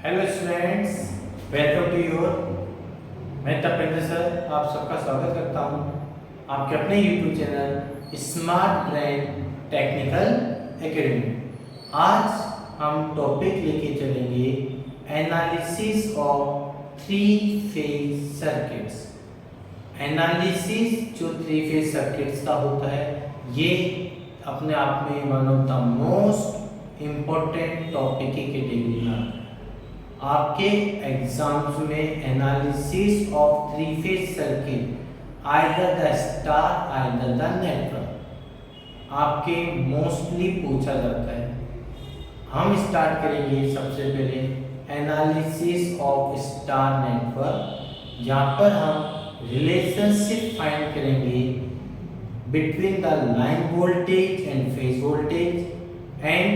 Hello students, welcome to your. मैं Tapendra sir आप सबका स्वागत करता हूं आपके अपने YouTube channel smart brain technical academy. आज हम टॉपिक लेके चलेंगे analysis of three phase circuits. Analysis जो थ्री फेज सर्किट्स का होता है ये अपने आप में one of the most important topic की कैटेगरी में आता है। आपके एग्जाम्स में analysis of three phase circuit either the star either the network आपके मोस्टली पूछा जाता है। हम स्टार्ट करेंगे सबसे पहले एनालिसिस ऑफ स्टार नेटवर्क, जहाँ पर हम रिलेशनशिप फाइंड करेंगे between the line voltage and phase voltage and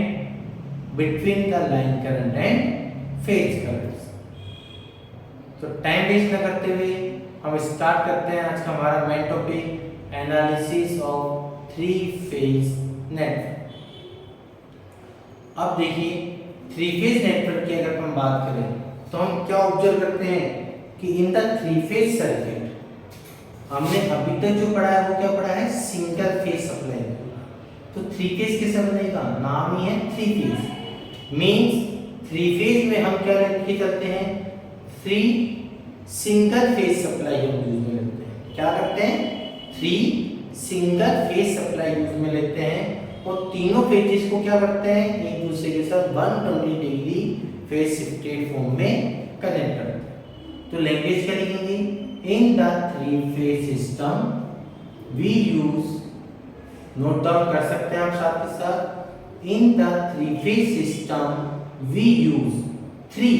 between the line current and phase currents. तो टाइम वेस्ट न करते हुए हम स्टार्ट करते हैं आज का हमारा main topic analysis of three phase network. अब देखिए थ्री फेज नेटवर्क की अगर हम बात करें तो हम क्या ऑब्जर्व करते हैं कि in the three phase circuit हमने अभी तक जो पढ़ा है वो क्या पढ़ा है, सिंगल फेज सप्लाई। तो थ्री फेज किस बनेगा, नाम ही है three phase. Means three phase में हम क्या लेके चलते हैं, थ्री सिंगल फेज सप्लाई हम यूज में लेते हैं। क्या करते हैं, three single phase supply use में लेते हैं और तीनों फेजेस को क्या करते हैं, एक दूसरे के साथ 120 डिग्री फेज शिफ्टेड फॉर्म में कनेक्ट करते हैं। तो लैंग्वेज क्या लिखेंगे, in the three phase system we use, note down कर सकते हैं आप साथ के साथ, in the three phase system we use three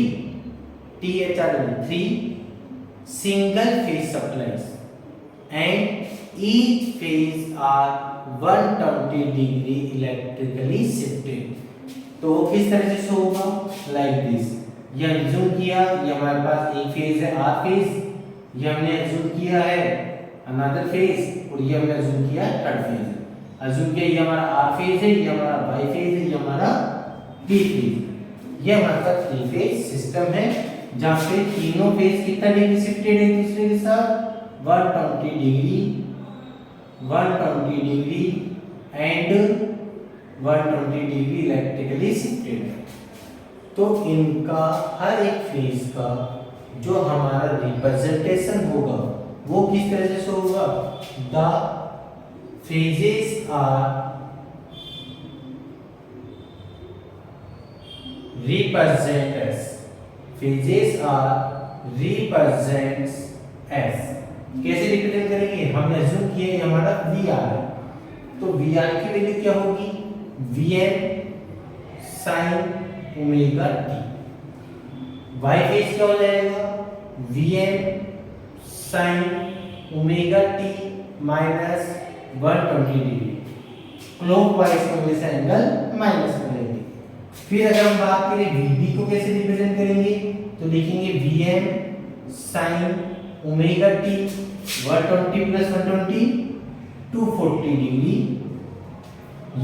single phase supplies and each phase are 120 degree electrically shifted। तो किस तरह से शो होगा, लाइक दिस। ये एज्यूम किया ये हमारे पास एक फेज है आर फेज, ये हमने एज्यूम किया है अनदर फेज और ये हमने एज्यूम किया है थर्ड फेज। एज्यूम किया ये हमारा आर फेज है, ये हमारा वाई फेज है, ये हमारा पी फेज। ये हमारा थ्री फेज सिस्टम है जहां पे तीनों फेज कितना डिग्री शिफ्टेड है एक दूसरे के साथ 120 degree and 120 degree electrically shifted है। तो इनका हर एक फेज का जो हमारा रिप्रेजेंटेशन होगा वो किस तरह से शो होगा, the phases are represent as, phases are represents as। कैसे रिप्रेजेंट करेंगे, हमने अज्यूम किया ये हमारा VR है, तो VR की वैल्यू क्या होगी, Vm sin omega t। Y phase क्या हो जाएगा, Vm sin omega t minus 120 degree, clockwise में हमेशा एंगल माइनस में लेंगे। फिर अगर हम बात करें Vb को कैसे रिप्रेजेंट करेंगे, तो लिखेंगे Vm sin omega t 120 plus 120 240 degree.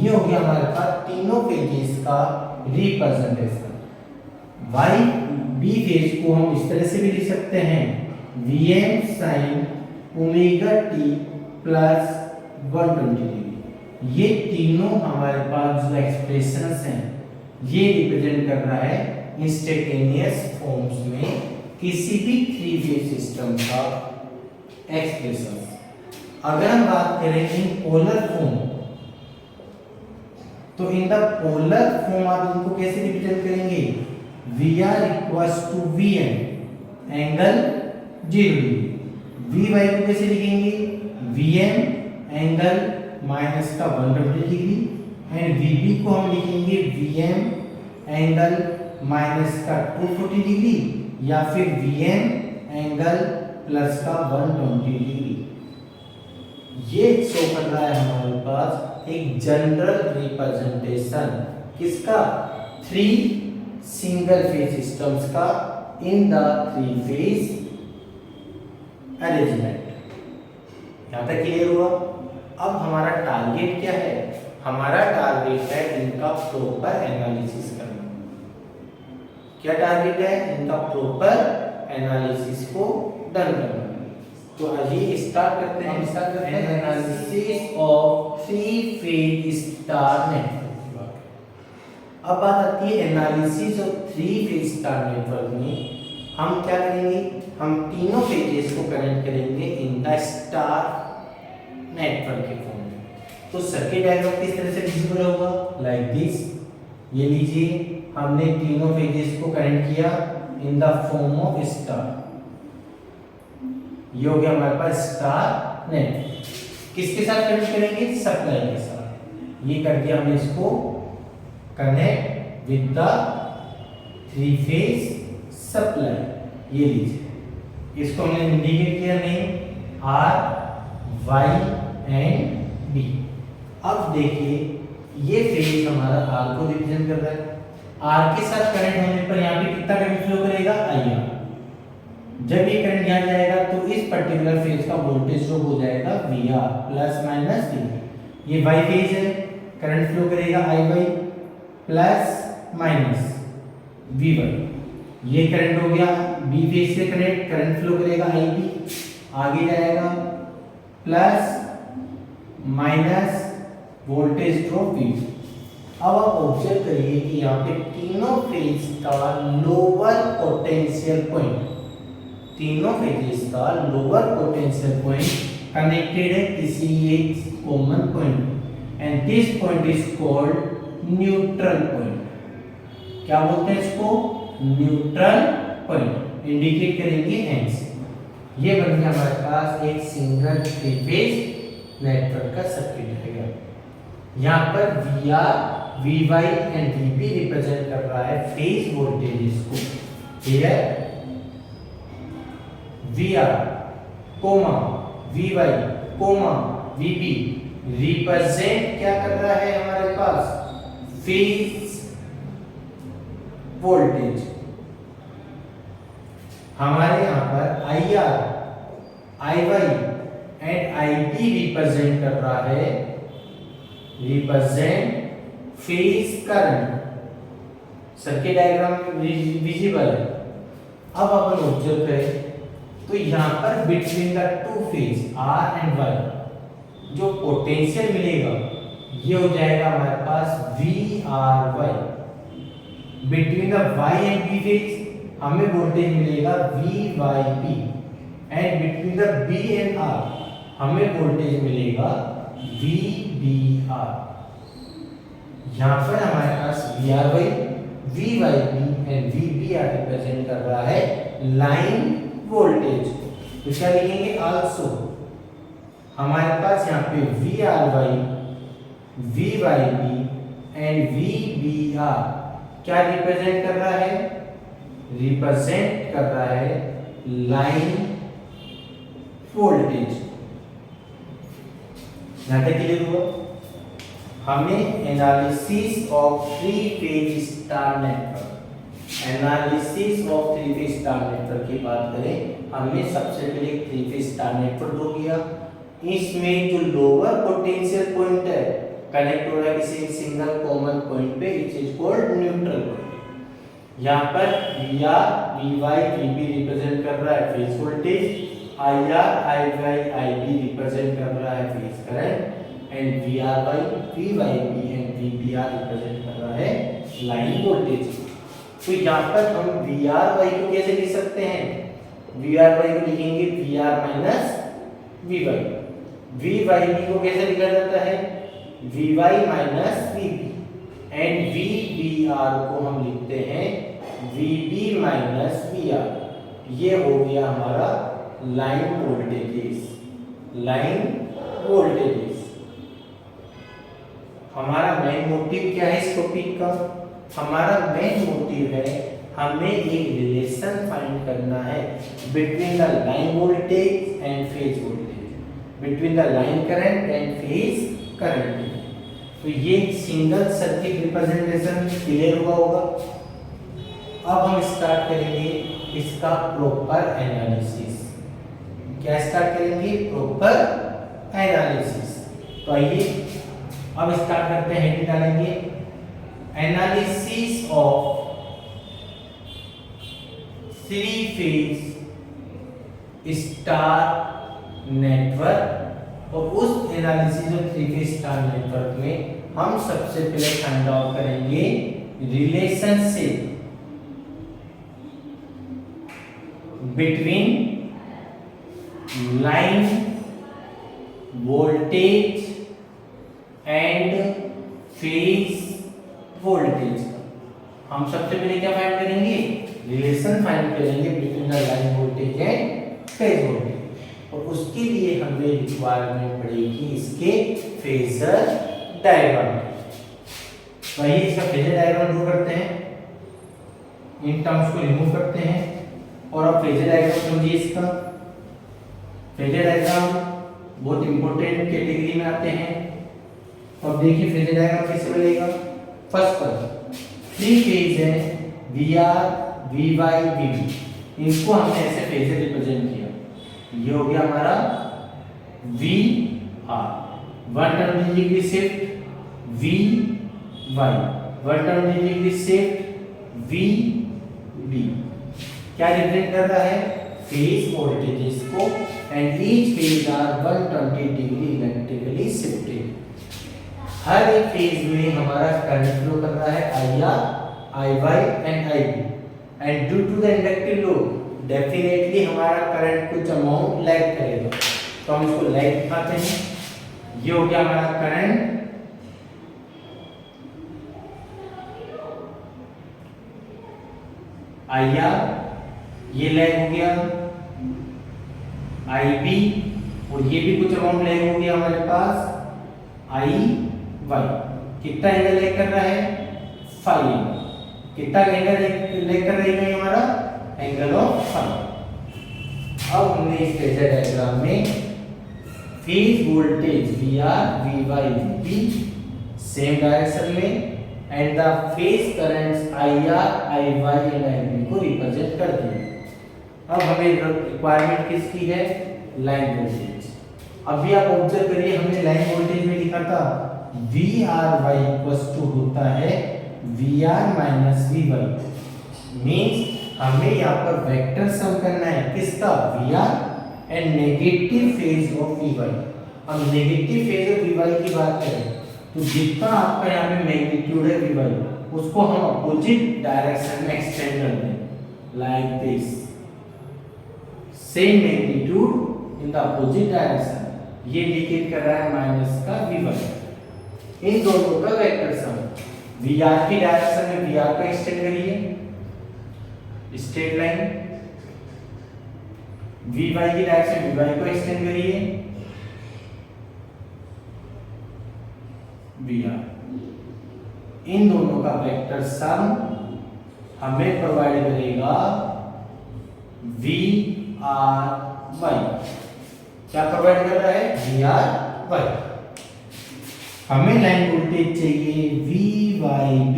ये हो गया हमारे पास तीनों फेजेस का रिप्रेजेंटेशन। B फेज को हम इस तरह से भी लिख सकते हैं Vm sin omega t plus 120 degree. ये तीनों हमारे पास जो एक्सप्रेशंस हैं ये रिप्रेजेंट कर रहा है इंस्टेंटेनियस फॉर्म्स में किसी भी थ्री फेज सिस्टम का एक्सप्रेशन। अगर हम बात करें इन पोलर फॉर्म, तो इन द पोलर फॉर्म आप इनको कैसे रिप्रेजेंट करेंगे, VR equals to Vm angle 0 degree. Vy को कैसे लिखेंगे, Vm एंगल माइनस का 120 डिग्री एंड Vb को हम लिखेंगे Vm एंगल माइनस का 240 डिग्री या फिर Vm एंगल प्लस का 120 डिग्री। ये शो कर रहा है हमारे पास एक जनरल रिप्रेजेंटेशन किसका, थ्री सिंगल फेज सिस्टम्स का इन द थ्री फेज अरेंजमेंट। यहां तक क्लियर हुआ। अब हमारा टारगेट क्या है, हमारा टारगेट है इनका प्रॉपर एनालिसिस करना। क्या टारगेट है? इनका प्रॉपर एनालिसिस को डन करना। तो आइए स्टार्ट करते हैं analysis of three phase star network की बात। अब बात आती है analysis of three phase star network में हम क्या करेंगे? हम तीनों फेजेस को कनेक्ट करेंगे इन द स्टार नेटवर्क के फॉर्म में। तो सर्किट डायग्राम किस तरह से विजिबल होगा? Like this. ये लीजिए, हमने तीनों फेजेस को कनेक्ट किया in the form of star. ये हो गया हमारे पास स्टार नेटवर्क। किसके साथ कनेक्ट करेंगे? सप्लाई के साथ। ये कर दिया हमने इसको connect with the three phase supply. ये लीजिए, इसको हमने इंडिकेट किया name R Y and B. अब देखिए, ये फेज हमारा आर को रिप्रेजेंट कर रहा है। आर के साथ करंट होने पर यहाँ पे कितना करंट फ्लो करेगा? I R. जब ये करंट यहाँ जाएगा तो इस पर्टिकुलर फेज का वोल्टेज ड्रॉप हो जाएगा V R plus minus V. ये वाई फेज है, करंट फ्लो करेगा I Y plus minus V Y. ये करंट हो गया बी फेज से कनेक्ट, करंट फ्लो करेगा आई बी, आगे जाएगा plus minus voltage drop V. अब आप ऑब्जर्व करिए कि यहाँ पे तीनों फेज का लोअर पोटेंशियल पॉइंट, तीनों फेजेस का लोअर पोटेंशियल पॉइंट कनेक्टेड है किसी एक common point and this point is called neutral point. क्या बोलते हैं इसको? Neutral point. इंडिकेट करेंगे एन से। ये बन गया हमारे पास एक सिंगल थ्री फेज नेटवर्क का सर्किट डायग्राम। यहाँ पर V R, V Y and V B represent कर रहा है फेज वोल्टेजेस को। ठीक है, V R coma we Y comma V B represent क्या कर रहा है हमारे पास? Phase voltage. हमारे यहाँ पर I R, I Y and I B represent कर रहा है, represent phase current. Circuit diagram visible है। अब अपन ऑब्जर्व करें तो यहाँ पर between the two phase R and Y जो पोटेंशियल मिलेगा ये हो जाएगा हमारे पास V R Y. Between the Y and B phase हमें वोल्टेज मिलेगा V Y B and between the B and R हमें वोल्टेज मिलेगा वी बी आर। यहाँ पर हमारे पास V R Y, V Y B and V B R represent कर रहा है लाइन वोल्टेज। तो क्या लिखेंगे? आल्सो हमारे पास यहाँ पे V R Y, V Y B and V B R क्या रिप्रेजेंट कर रहा है? रिप्रेजेंट कर रहा है लाइन वोल्टेज। यहाँ तक क्लियर हुआ? हमें analysis of three phase star network, analysis of three phase star network की बात करें, हमने सबसे पहले three phase star network draw किया। इसमें जो लोअर पोटेंशियल पॉइंट है कनेक्ट हो रहा है किसी एक सिंगल कॉमन पॉइंट पे, it is called neutral point. यहाँ पर V R, V Y, V B represent कर रहा है phase voltage, I R, I Y, I B represent कर रहा है phase current and V R Y, V Y B and V B R represent कर रहा है लाइन वोल्टेज। तो यहाँ पर हम वी आर वाई को कैसे लिख सकते हैं? वी आर वाई को लिखेंगे V R minus V Y. V Y B को कैसे लिखा जाता है? V Y minus V B and V B R को हम लिखते हैं V B minus V R. ये हो गया हमारा लाइन वोल्टेजेस, लाइन वोल्टेजेस। हमारा मेन मोटिव क्या है इस टॉपिक का? हमारा मेन मोटिव है हमें एक रिलेशन फाइंड करना है between the line voltage and phase voltage, between the line current and phase current. तो ये सिंगल सर्किट रिप्रेजेंटेशन क्लियर हुआ होगा। अब हम स्टार्ट करेंगे इसका प्रॉपर एनालिसिस। क्या स्टार्ट करेंगे? Proper analysis. तो आइए अब स्टार्ट करते हैं, हेडिंग डालेंगे analysis of three phase star network. और उस analysis of three phase star network में हम सबसे पहले फाइंड आउट करेंगे relationship between line voltage and phase voltage का हम सबसे पहले क्या फाइंड करेंगे, रिलेशन फाइंड करेंगे between the line voltage and phase voltage. और उसके लिए हमें रिक्वायरमेंट पड़ेगी इसके फेजर डायग्राम। वही इसका फेजर डायग्राम ड्रॉ करते हैं, इन टर्म्स को रिमूव करते हैं और अब फेजर डायग्राम समझिए। इसका फेजर डायग्राम बहुत इंपॉर्टेंट कैटेगरी में आते हैं। अब देखिए फेजर डायग्राम कैसे बनेगा। फर्स्ट पर थ्री फेज है VR, VY, VB, इनको हमने ऐसे फेजर रिप्रेजेंट किया। ये हो गया हमारा VR, 120 degree shift VY, 120 degree shift VB। क्या रिप्रेजेंट कर रहा है, फेज वोल्टेजेस को, and each phase are 120 degree electrically shifted. हर एक फेज में हमारा करंट फ्लो कर रहा है IR, IY and IB, and due to the inductive load definitely हमारा करंट कुछ अमाउंट लैग करेगा, तो हम इसको लैग दिखाते हैं। ये हो गया हमारा करंट IR, ये लैग हो गया IB, और ये भी कुछ अमाउंट लैग हो गया हमारे पास IY। कितना एंगल लैग कर रहा है, 5 एंगल। कितना एंगल लैग कर रही है हमारा, एंगल ऑफ 5। अब हमने इस फेजर डायग्राम में phase voltage VR, VY, VB same direction में and the phase currents IR, IY and IB को रिप्रेजेंट कर दिया। अब हमें रिक्वायरमेंट किसकी है, लाइन वोल्टेज। अभी आप ऑब्जर्व करिए, हमने लाइन वोल्टेज में लिखा था VRY इक्वल्स टू होता है VR माइनस VY। मींस हमें यहाँ पर वेक्टर सम करना है किसका, VR and negative phase of VY। अब नेगेटिव फेज ऑफ VY की बात करें तो जितना आपका यहाँ पे मैग्नीट्यूड है VY, उसको हम अपोजिट डायरेक्शन में एक्सटेंड कर दें like this, same magnitude in the opposite direction. ये इंडिकेट कर रहा है माइनस का VY। इन दोनों का वेक्टर सम, VR की डायरेक्शन में VR को एक्सटेंड करिए स्ट्रेट लाइन, VY की डायरेक्शन VY को एक्सटेंड करिए VR। इन दोनों का वेक्टर सम हमें प्रोवाइड करेगा VRY। क्या प्रोवाइड कर रहा है, VRY। हमें लाइन वोल्टेज चाहिए VYB,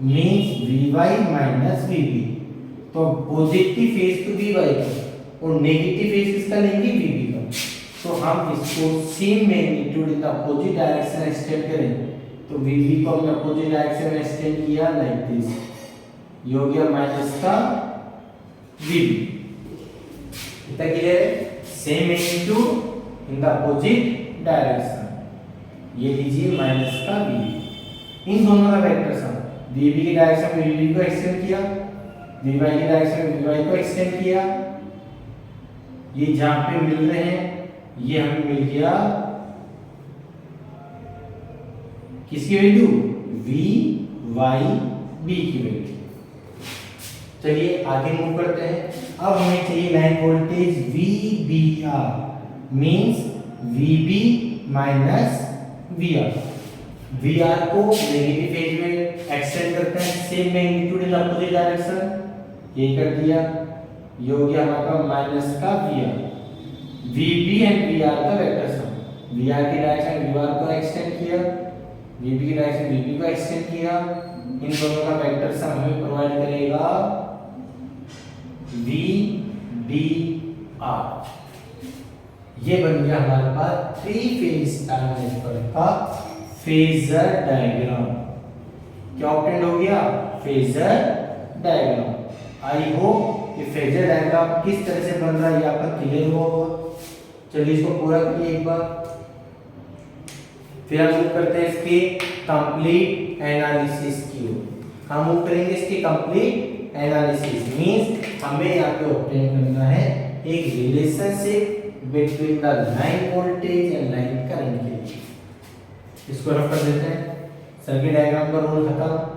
means VY minus VB। तो पॉजिटिव फेज तो VY का और नेगेटिव फेज किसका लेंगे, VB का। तो हम इसको same magnitude in the opposite direction extend करें, तो VB को हमने अपोजिट डायरेक्शन में एक्सटेंड किया लाइक दिस, ये हो गया माइनस का VB। कितना क्लियर है, same magnitude in the opposite direction, ये लीजिए माइनस का VB। इन दोनों का वेक्टर सम, VB की डायरेक्शन में VB को एक्सटेंड किया, VY की डायरेक्शन में VY को एक्सटेंड किया। ये जहां पे मिल रहे हैं ये हमें मिल गया किसकी वैल्यू, VYB की वैल्यू। चलिए आगे मूव करते हैं। अब हमें चाहिए line voltage VBR, means VB minus VR। VR को नेगेटिव फेज में एक्सटेंड करते हैं, same magnitude in opposite direction, ये कर दिया, ये हो गया हमारा माइनस का VR। VB एंड VR का वेक्टर सम, VR की डायरेक्शन VR को एक्सटेंड किया, VB की डायरेक्शन VB को एक्सटेंड किया। इन दोनों का वेक्टर सम हमें प्रोवाइड करेगा VBR। ये बन गया हमारे पास थ्री फेज स्टार नेटवर्क का फेजर डायग्राम। क्या ऑब्टेंड हो गया, फेजर डायग्राम। आई होप कि फेजर डायग्राम किस तरह से बन रहा है ये आपका क्लियर हुआ होगा। चलिए इसको पूरा करिए एक बार, फिर हम मूव करते हैं इसके कंप्लीट एनालिसिस की ओर। हम मूव करेंगे इसके कंप्लीट एनालिसिस मींस हमें यहाँ पे ऑब्टेन करना है एक relationship between the line voltage and line current के लिए। इसको रफ कर देते हैं, सर्किट डायग्राम का रोल खत्म।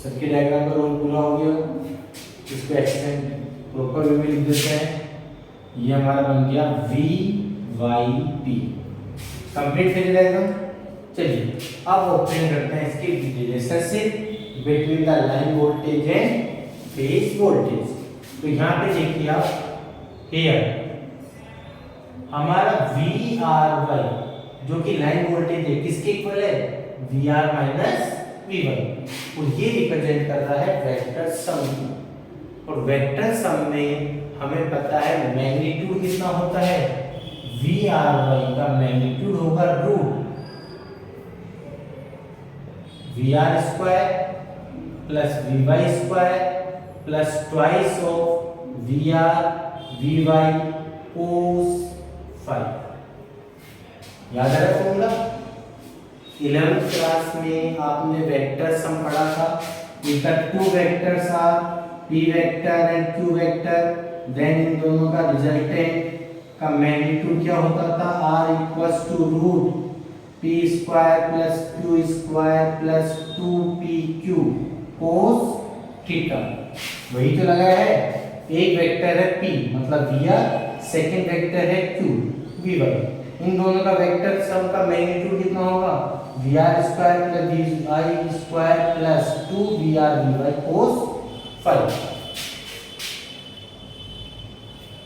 सर्किट डायग्राम का रोल पूरा हो गया। इसको एक्सटेंड प्रॉपर वे में लिख देते हैं। ये हमारा बन गया V Y P complete phase diagram. चलिए अब ऑब्टेन करते हैं इसके relationship between the line voltage and phase voltage. तो यहाँ पे देखिए आप हियर हमारा VRY जो कि लाइन वोल्टेज है किसके इक्वल है, VR माइनस V1, और ये रिप्रेजेंट कर रहा है वेक्टर सम की। और वेक्टर सम में हमें पता है मैग्नीट्यूड कितना होता है, VRY का मैग्नीट्यूड होगा root VR square plus VY square plus twice of VR VY cos phi. याद आ रहा है फॉर्मूला? 11th क्लास में आपने वेक्टर सम पढ़ा था। इनका two vectors are P vector and Q vector, then इन दोनों का रिजल्टेंट का मैग्नीट्यूड क्या होता था, R equals to root P square plus Q square plus 2PQ cos theta. वही तो लगाया है। एक वेक्टर है P मतलब VR, सेकंड वेक्टर है Q VY। इन दोनों का वेक्टर सम का मैग्नीट्यूड कितना होगा, VR square plus VY square plus 2VR VY cos phi.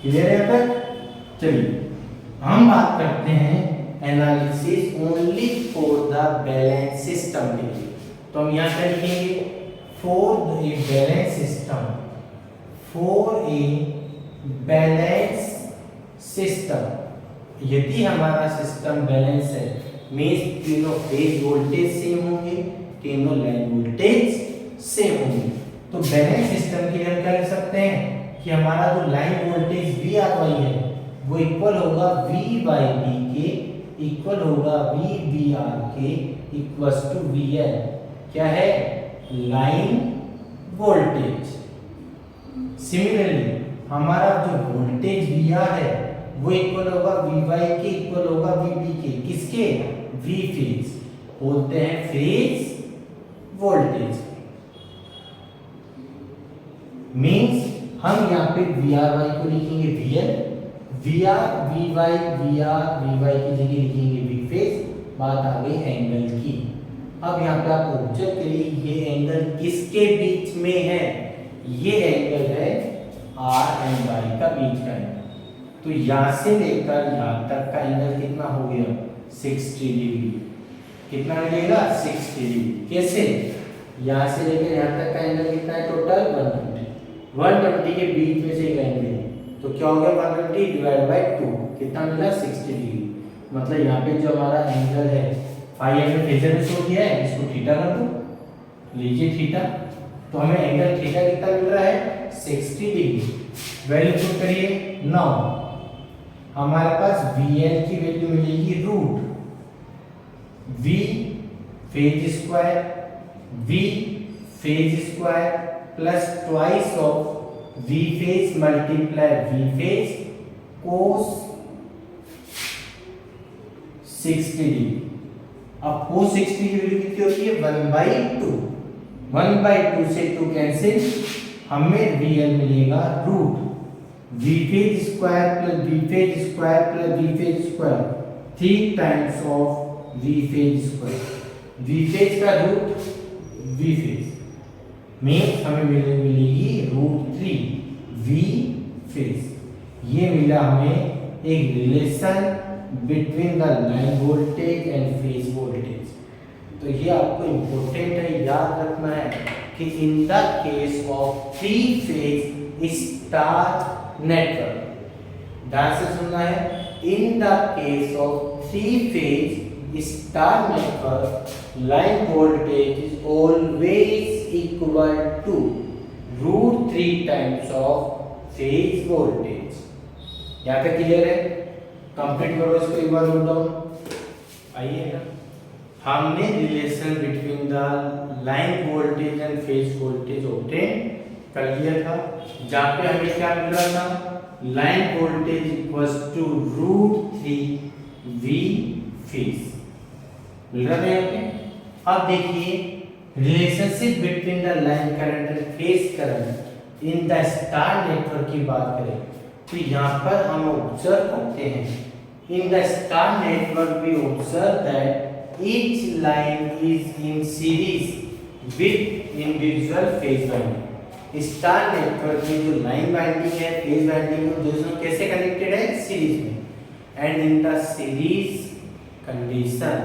Clear है तक? चलिए हम बात करते हैं analysis only for the balance system के लिए। तो हम यहाँ पे लिखेंगे for a balance system, for a balance system. यदि हमारा सिस्टम बैलेंस है मींस तीनों फेज वोल्टेज सेम होंगे, तीनों लाइन वोल्टेज सेम होंगे। तो बैलेंस सिस्टम के लिए हम क्या लिख सकते हैं कि हमारा जो लाइन वोल्टेज VRY है वो इक्वल होगा VYB के, इक्वल होगा VBR के, इक्वल्स टू VL क्या है, लाइन वोल्टेज। सिमिलरली हमारा जो वोल्टेज VR है वो इक्वल होगा VY के, इक्वल होगा VB के, किसके, V फेज, बोलते हैं फेज वोल्टेज। मींस हम यहाँ पे VRY को लिखेंगे VL, VR VY की जगह लिखेंगे V फेज। बात आ गई एंगल की। अब यहाँ पे आप ऑब्जर्व करिए ये एंगल किसके बीच में है, ये एंगल है R एंड Y का बीच का एंगल। तो यहाँ से लेकर यहाँ तक का एंगल कितना हो गया, 60 डिग्री। कितना मिलेगा, 60 डिग्री। कैसे, यहाँ से लेकर यहाँ तक का एंगल कितना है, टोटल 120 के बीच में से एक एंगल है, तो क्या हो गया 120 डिवाइड बाय 2, कितना मिला 60 डिग्री। मतलब यहाँ पे जो हमारा एंगल है फाई हमने फेजर में शो किया है, इसको थीटा कर दो, लीजिए थीटा। तो हमें एंगल थीटा कितना मिल रहा है, 60 डिग्री। वैल्यू पुट करिए 9, हमारे पास VL की वैल्यू मिलेगी root V phase square plus twice of V phase multiply V phase cos 60 degree. अब कोस 60 की वैल्यू कितनी होती है, 1/2। 1/2 से 2 कैंसिल, हमें VL मिलेगा root V phase square plus V phase square plus V phase square 3 times of V phase square. V phase का root V phase means हमें मिलेगी रूट 3 V फेज। ये मिला हमें एक relation between the line voltage and phase voltage. तो ये आपको इम्पोर्टेंट है, याद रखना है कि in the case of 3 phase star network. ध्यान से सुनना है, in the case of 3 phase star network line voltage is always equal to √3 times of phase voltage. यहाँ तक क्लियर है? कंप्लीट करो इसको एक बार नोट डाउन। आइए, हमने relation between the line voltage and phase voltage obtain कर लिया था, जहाँ पे हमें क्या मिल रहा था, line voltage equals to √3 V phase मिल रहा था यहाँ पे। अब देखिए relationship between the line current and phase current in the star network की बात करें तो यहाँ पर हम ऑब्जर्व करते हैं, in the star network we observe that each line is in series with individual phase winding. Star network में जो लाइन वाइंडिंग है, फेज वाइंडिंग है, दोनों कैसे कनेक्टेड है? सीरीज में। And in the series condition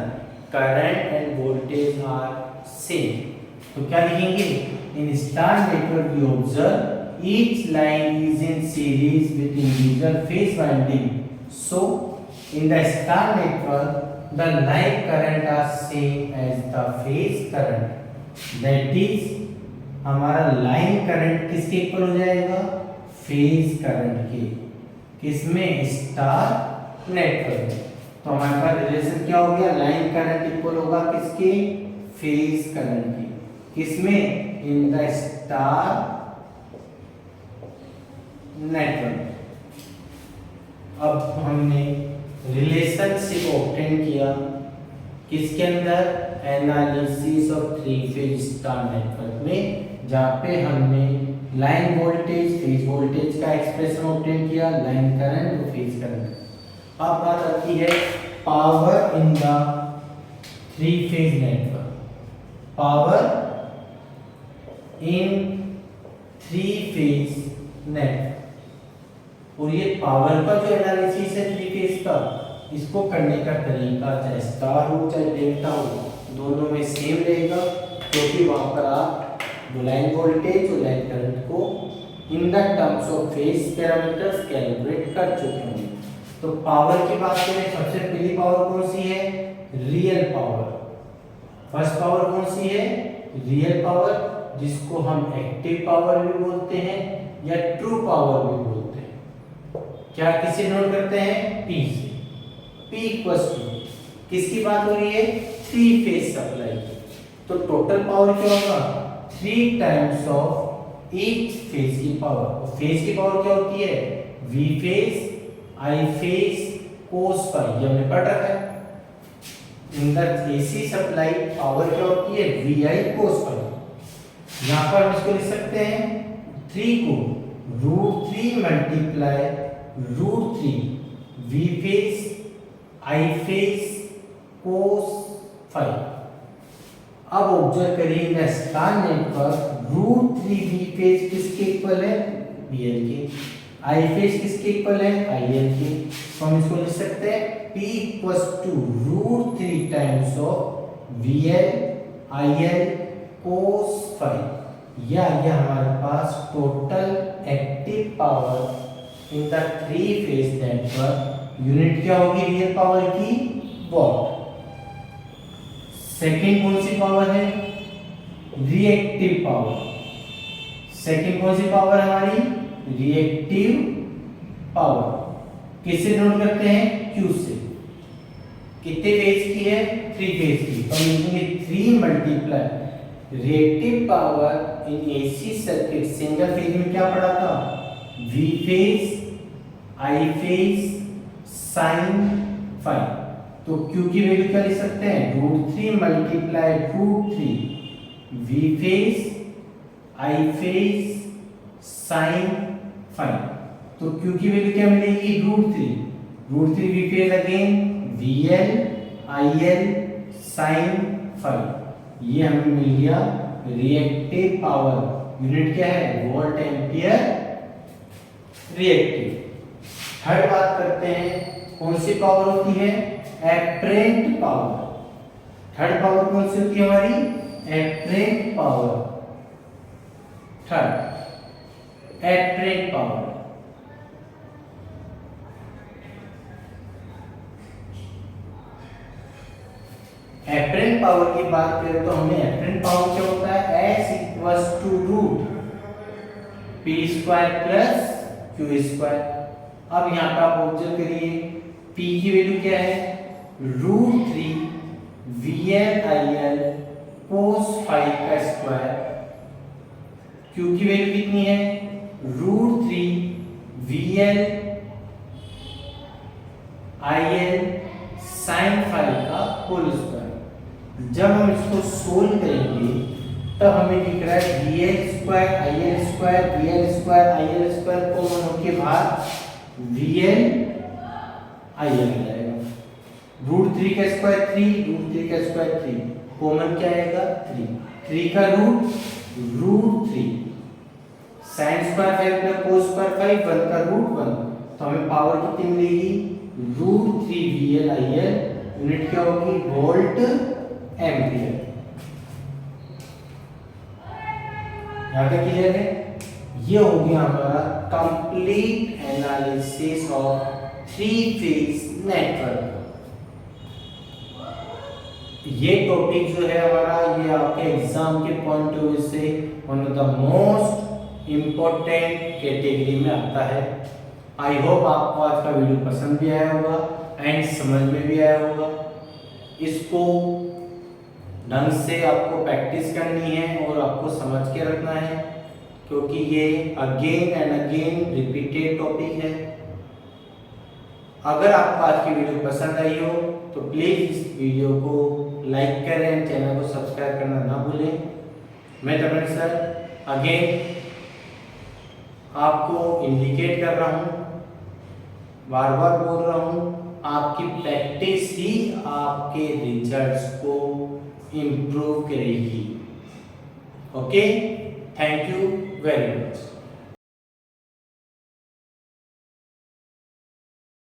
current and voltage are same. तो क्या लिखेंगे? In star network we observe each line is in series with individual phase winding, so in the star network the line current are same as the phase current, that is हमारा line current किसके equal हो जाएगा? Phase current के। किसमें? Star network में। तो हमारे पास relation क्या हो गया? लाइन करंट इक्वल होगा किसके? फेज करंट के। किसमें? इन द स्टार नेटवर्क। अब हमने रिलेशनशिप ऑब्टेन किया किसके अंदर? Analysis of 3 phase star network में, जहाँ पे हमने लाइन वोल्टेज, फेज वोल्टेज का एक्सप्रेशन ऑब्टेन किया, लाइन करंट और फेज करंट। अब बात आती है power in the 3 phase network. Power in 3 phase network, और ये पावर का जो एनालिसिस है 3 फेज का, इसको करने का तरीका चाहे स्टार हो चाहे डेल्टा हो, दोनों में सेम रहेगा, क्योंकि वहां पर आप लाइन वोल्टेज और लाइन करंट को in the terms of phase parameters calculate कर चुके होंगे। तो पावर की बात करें, सबसे पहली पावर कौन सी है? Real power. फर्स्ट पावर कौन सी है? रियल पावर, जिसको हम एक्टिव पावर भी बोलते हैं या ट्रू पावर भी बोलते हैं। क्या किसे नोट करते हैं? P से। P इक्वल्स टू किसकी बात हो रही है? 3 फेज सप्लाई। तो टोटल पावर क्या होगा? 3 टाइम्स ऑफ ईच फेज की पावर। और फेज की पावर क्या होती है? V phase, I phase, cos phi, ये हमने पढ़ रखा है। In the AC supply power क्या होती है? VI cos phi. यहाँ पर हम इसको लिख सकते हैं 3 को √3 multiply √3 V phase, I phase, cos phi. अब ऑब्जर्व करिए स्टार नेटवर्क √3 V फेज किसके इक्वल है? BL के। I फेज किसके इक्वल है? IL के। तो हम इसको लिख सकते हैं P equals to √3 times of VL IL cos phi. या हमारे पास total active power in the 3 phase network. Unit क्या होगी रियल पावर की? वॉट। सेकेंड कौन सी पावर है? Reactive power. सेकेंड कौन सी पावर हमारी? Reactive power. किससे नोट करते हैं? Q से। कितने फेज की है? 3 फेज की। तो हम लिखेंगे 3 multiply reactive power in AC circuit single phase में क्या पढ़ा था? V phase, I phase, sine phi. तो Q की वैल्यू क्या लिख सकते हैं? √3 multiply √3 V phase, I phase, sine phi. तो Q की वैल्यू क्या मिलेगी? √3 V phase again VL IL sine phi. ये हमें मिल गया रिएक्टिव पावर। यूनिट क्या है? Volt ampere reactive. थर्ड बात करते हैं कौन सी पावर होती है? Apparent power. थर्ड पावर कौन सी होती है हमारी? Apparent power. Third apparent power. Apparent power की बात करें तो हमें एपरेंट पावर क्या होता है, S equals to root P square plus Q square. अब यहाँ पे आप ऑब्जर्व करिए P की वैल्यू क्या है, रूट 3 VL cos फाई का स्क्वायर। Q की वैल्यू कितनी है, रूट 3 VL sin फाई का होल स्क्वायर। जब हम इसको सोल्व करेंगे तब हमें दिख रहा है VL square IL square VL square IL square common होके बाहर VL IL आ जाएगा। रूट 3 का स्क्वायर 3, रूट 3 का स्क्वायर 3, कॉमन क्या आएगा 3, 3 का root 3, sin square 5 plus cos square 5, 1 का रूट 1, तो हमें पावर कितनी मिलेगी, रूट 3 VL IL, यूनिट क्या होगी, वोल्ट एम्पियर। यहाँ तक क्लियर है। ये हो गया हमारा complete analysis of 3 phase network. ये टॉपिक जो है हमारा, ये आपके एग्जाम के पॉइंट ऑफ व्यू से one of the most important category में आता है। आई होप आपको आज का वीडियो पसंद भी आया होगा एंड समझ में भी आया होगा। इसको ढंग से आपको प्रैक्टिस करनी है और आपको समझ के रखना है, क्योंकि ये again and again repeated topic है। अगर आपको आज की वीडियो पसंद आई हो तो प्लीज़ इस वीडियो को लाइक करें, चैनल को सब्सक्राइब करना ना भूलें। मैं तपन सर अगेन आपको इंडिकेट कर रहा हूँ, बार बार बोल रहा हूँ, आपकी प्रैक्टिस ही आपके रिजल्ट्स को इम्प्रूव करेगी। Okay, thank you very much.